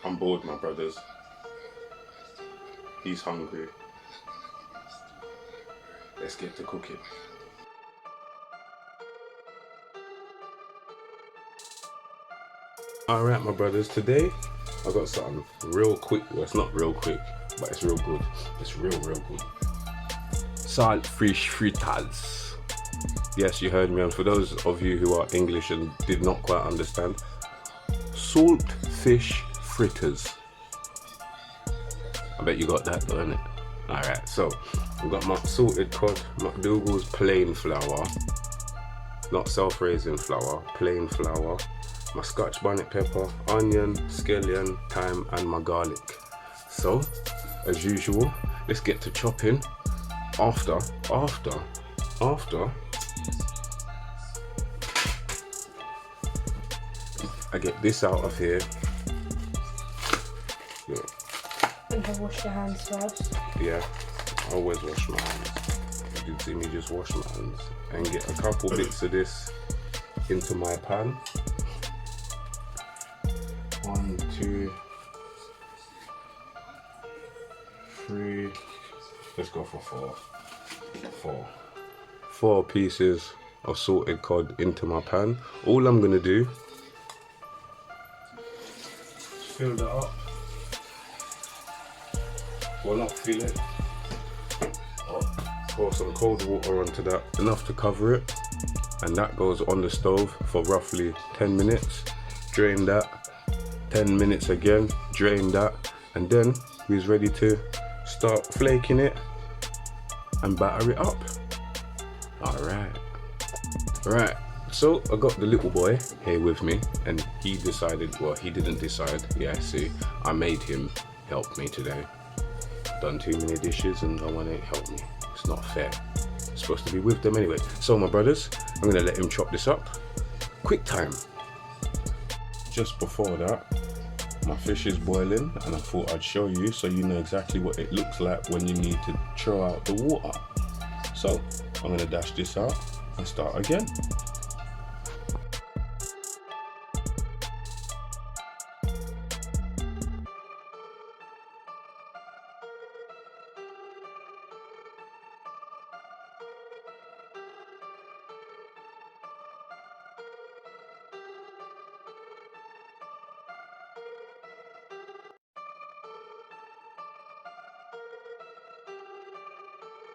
I'm bored, my brothers. He's hungry. Let's get to cooking. Alright, my brothers, today I got something real quick. Well, it's not real quick, but it's real good. It's real good. Saltfish fritters. Yes, you heard me, and for those of you who are English and did not quite understand, saltfish fritters. I bet you got that, don't it? Alright, so we've got my salted cod, McDougal's plain flour, not self-raising flour, plain flour, my scotch bonnet pepper, onion, scallion, thyme, and my garlic. So, as usual, let's get to chopping. After I get this out of here. Look. And have washed your hands first. Yeah, I always wash my hands. You did see me just wash my hands. And get a couple bits of this into my pan. 1, 2, 3. Let's go for 4. 4 pieces of salted cod into my pan. All I'm gonna do is fill that up. Well, not fill it. Pour some cold water onto that, enough to cover it, and that goes on the stove for roughly 10 minutes. Drain that, 10 minutes again, drain that, and then we're ready to start flaking it and batter it up. Alright, so I got the little boy here with me, and he decided, well, he didn't decide, yeah, see, I made him help me today. Done too many dishes and no one ain't helped me. It's not fair. I'm supposed to be with them anyway. So my brothers, I'm gonna let him chop this up. Quick time. Just before that, my fish is boiling, and I thought I'd show you so you know exactly what it looks like when you need to throw out the water. So I'm gonna dash this out and start again.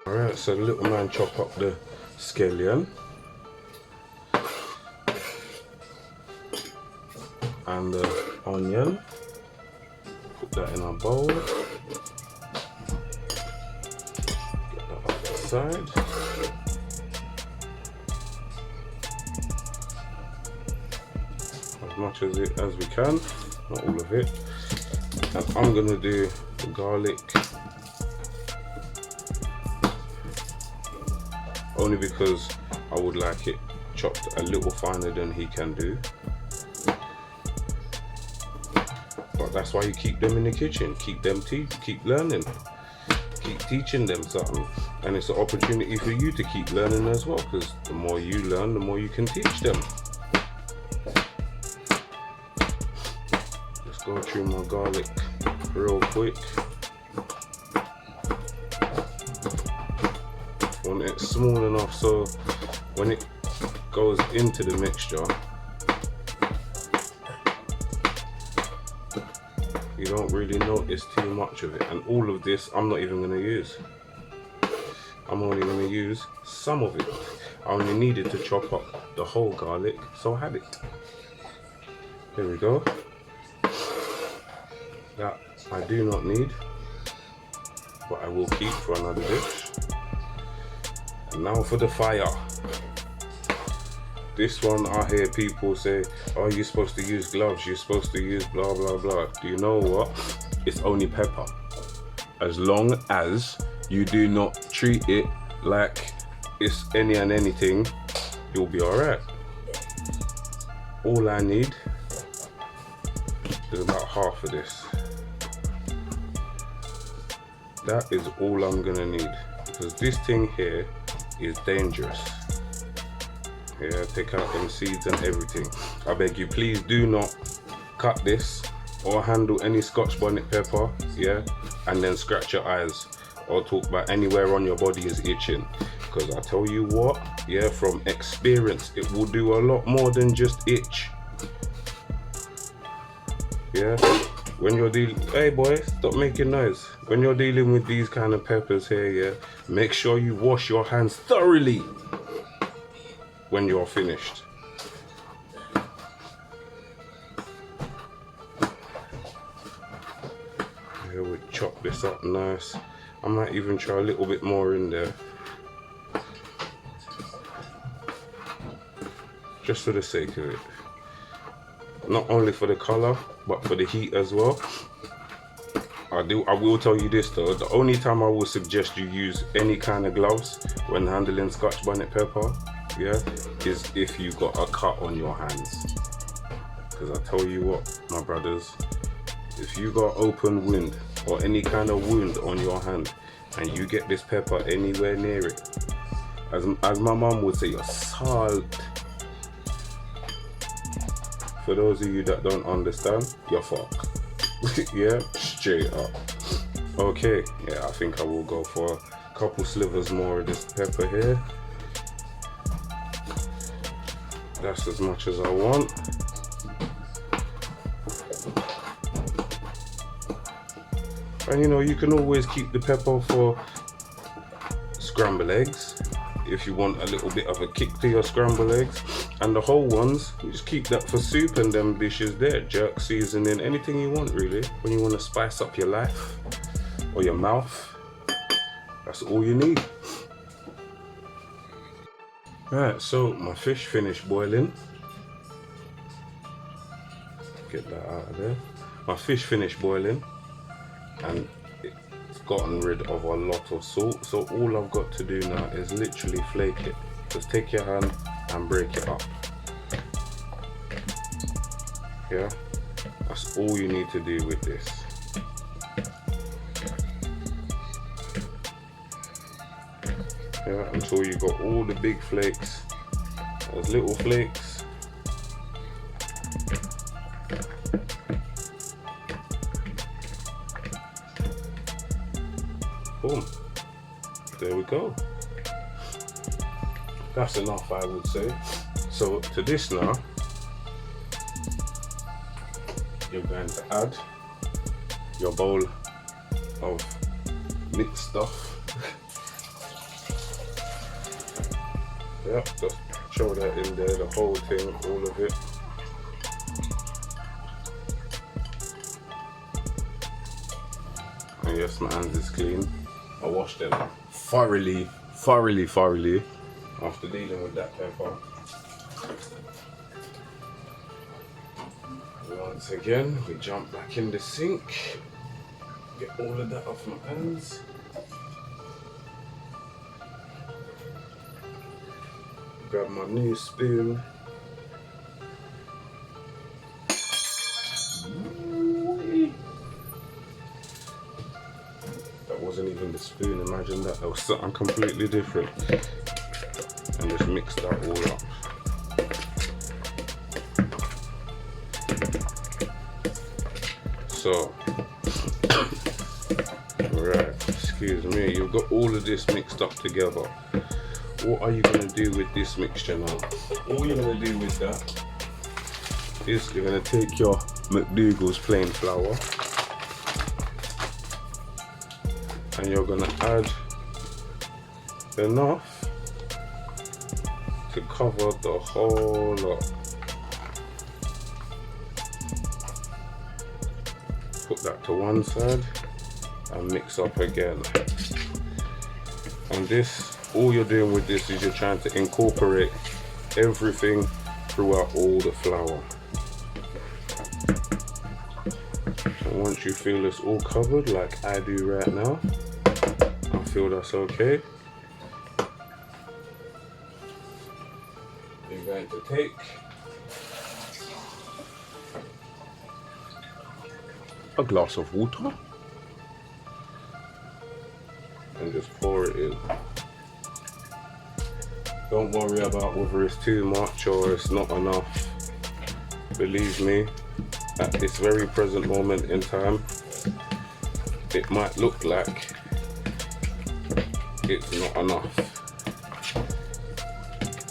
Alright, so the little man chop up the scallion and the onion. Put that in our bowl. Get that off the side. As much as we can, not all of it. And I'm gonna do the garlic. Only because I would like it chopped a little finer than he can do. But that's why you keep them in the kitchen. Keep them keep learning. Keep teaching them something. And it's an opportunity for you to keep learning as well, because the more you learn, the more you can teach them. Let's go through my garlic real quick. Want it small enough so when it goes into the mixture, you don't really notice too much of it. And all of this I'm not even going to use. I'm only going to use some of it. I only needed to chop up the whole garlic, so I had it. Here we go. That I do not need, but I will keep for another dish. Now for the fire. This one I hear people say, oh, you're supposed to use gloves, you're supposed to use blah blah blah. Do you know what? It's only pepper. As long as you do not treat it like it's any and anything, you'll be alright. All I need is about half of this. That is all I'm gonna need, because this thing here is dangerous. Yeah, take out them seeds and everything. I beg you, please do not cut this or handle any Scotch bonnet pepper, yeah, and then scratch your eyes or talk about anywhere on your body is itching. Because I tell you what, yeah, from experience, it will do a lot more than just itch. Yeah, when you're dealing, hey boy, stop making noise. When you're dealing with these kind of peppers here, yeah, make sure you wash your hands thoroughly when you're finished. Here we chop this up nice. I might even try a little bit more in there, just for the sake of it. Not only for the color, but for the heat as well. I will tell you this though, the only time I will suggest you use any kind of gloves when handling Scotch bonnet pepper, yeah, is if you got a cut on your hands. Because I tell you what, my brothers, if you got open wound or any kind of wound on your hand and you get this pepper anywhere near it, as my mum would say, you're salt. For those of you that don't understand, you're fucked. Yeah, straight up. Okay, yeah, I think I will go for a couple slivers more of this pepper here. That's as much as I want. And you know, you can always keep the pepper for scrambled eggs if you want a little bit of a kick to your scrambled eggs. And the whole ones, you just keep that for soup and them dishes there. Jerk seasoning, anything you want really. When you want to spice up your life or your mouth, that's all you need. Right, so my fish finished boiling. Get that out of there. My fish finished boiling and it's gotten rid of a lot of salt. So all I've got to do now is literally flake it. Just take your hand and break it up. Yeah, that's all you need to do with this. Yeah, until you got all the big flakes. There's little flakes. Boom. There we go. That's enough, I would say. So to this now, you're going to add your bowl of mixed stuff. Yeah, just throw that in there, the whole thing, all of it. And yes, my hands is clean. I washed them thoroughly after dealing with that pepper. Once again, we jump back in the sink, get all of that off my hands. Grab my new spoon. That wasn't even the spoon, imagine that. That was something completely different. And just mix that all up. So, right, excuse me, you've got all of this mixed up together. What are you going to do with this mixture now? All you're going to do with that is you're going to take your McDougal's plain flour and you're going to add enough to cover the whole lot. Put that to one side and mix up again. And this, all you're doing with this is you're trying to incorporate everything throughout all the flour. And once you feel it's all covered like I do right now, I feel that's okay. You're going to take a glass of water and just pour it in. Don't worry about whether it's too much or it's not enough. Believe me, at this very present moment in time, it might look like it's not enough,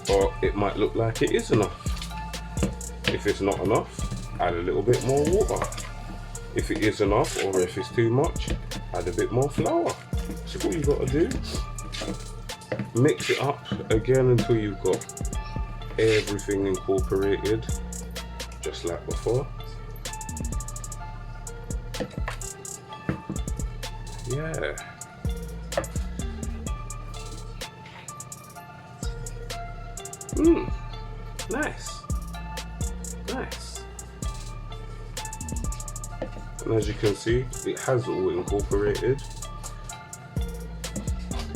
or it might look like it is enough. If it's not enough, add a little bit more water. If it is enough, or if it's too much, add a bit more flour. So all you got to do, mix it up again until you've got everything incorporated, just like before. Yeah. Nice. Nice. And as you can see, it has all incorporated.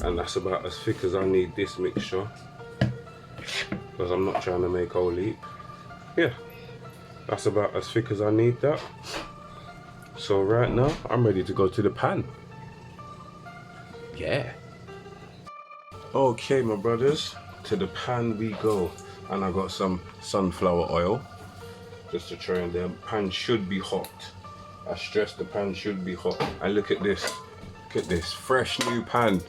And that's about as thick as I need this mixture, because I'm not trying to make whole leap. Yeah, that's about as thick as I need that. So right now, I'm ready to go to the pan. Yeah. Okay, my brothers, to the pan we go. And I got some sunflower oil, just to try, and the pan should be hot. I stress the pan should be hot. And look at this, fresh new pan.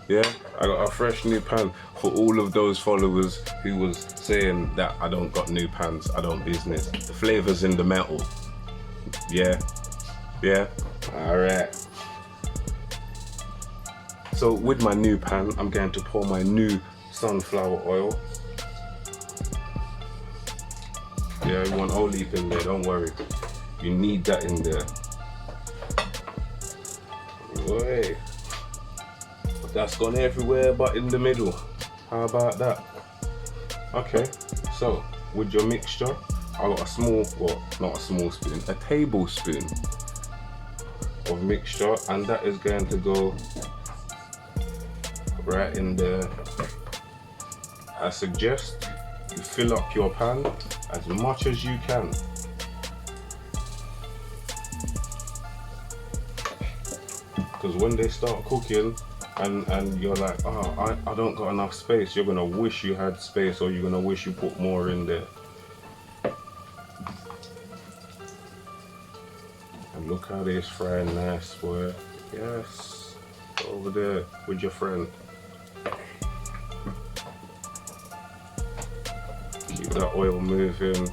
Yeah, I got a fresh new pan for all of those followers who was saying that I don't got new pans, I don't business. The flavor's in the metal. Yeah, all right. So with my new pan, I'm going to pour my new sunflower oil. Yeah, you want olive in there, don't worry. You need that in there. Boy, that's gone everywhere but in the middle. How about that? Okay, so with your mixture, I got a small, well, not a small spoon, a tablespoon of mixture, and that is going to go right in there. I suggest you fill up your pan as much as you can. Because when they start cooking and you're like, oh, I don't got enough space, you're gonna wish you had space, or you're gonna wish you put more in there. And look how this frying nice, boy. Yes, over there with your friend. Keep that oil moving.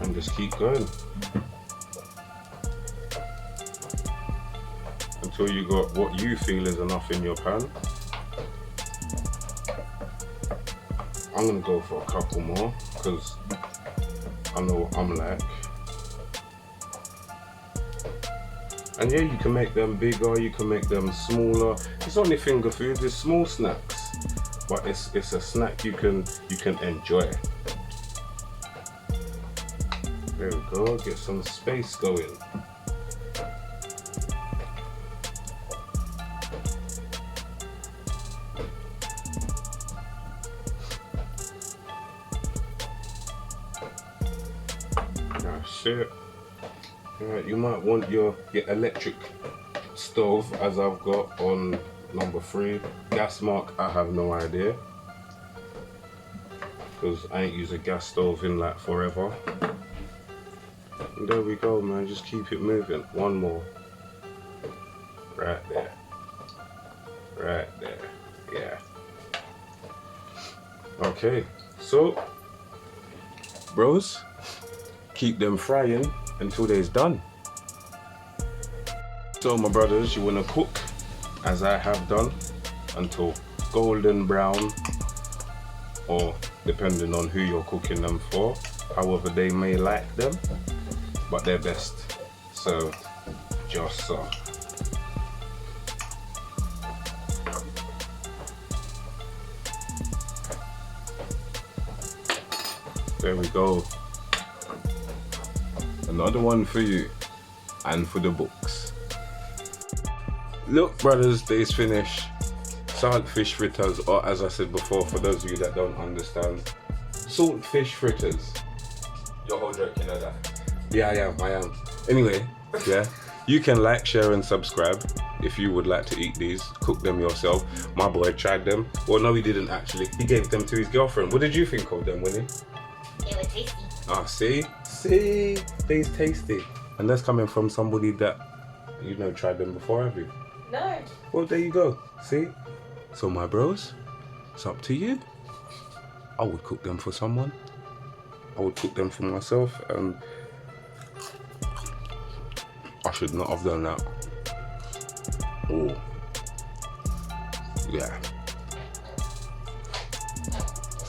And just keep going until you got what you feel is enough in your pan. I'm gonna go for a couple more because I know what I'm like. And yeah, you can make them bigger, you can make them smaller. It's only finger food, it's small snacks, but it's a snack you can enjoy. There we go, get some space going. That's it. Alright, you might want your electric stove, as I've got on number 3. Gas mark, I have no idea, because I ain't used a gas stove in like forever. And there we go, man, just keep it moving. One more. Right there. Right there. Yeah. Okay, so bros, keep them frying until they's done. So my brothers, you want to cook as I have done until golden brown, or depending on who you're cooking them for, however they may like them, but they're best served just so. There we go. Another one for you and for the books. Look brothers, day's finished. Saltfish fritters, or as I said before, for those of you that don't understand, saltfish fritters. Your whole joke, you know that? Yeah, I am. Anyway, yeah, You can like, share, and subscribe if you would like to eat these. Cook them yourself. My boy tried them. Well, no, he didn't actually. He gave them to his girlfriend. What did you think of them, Winnie? They were tasty. Ah, see, these tasty. And that's coming from somebody that tried them before, have you? No. Well, there you go. See. So my bros, it's up to you. I would cook them for someone. I would cook them for myself, and I should not have done that. Oh, yeah.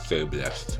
So blessed.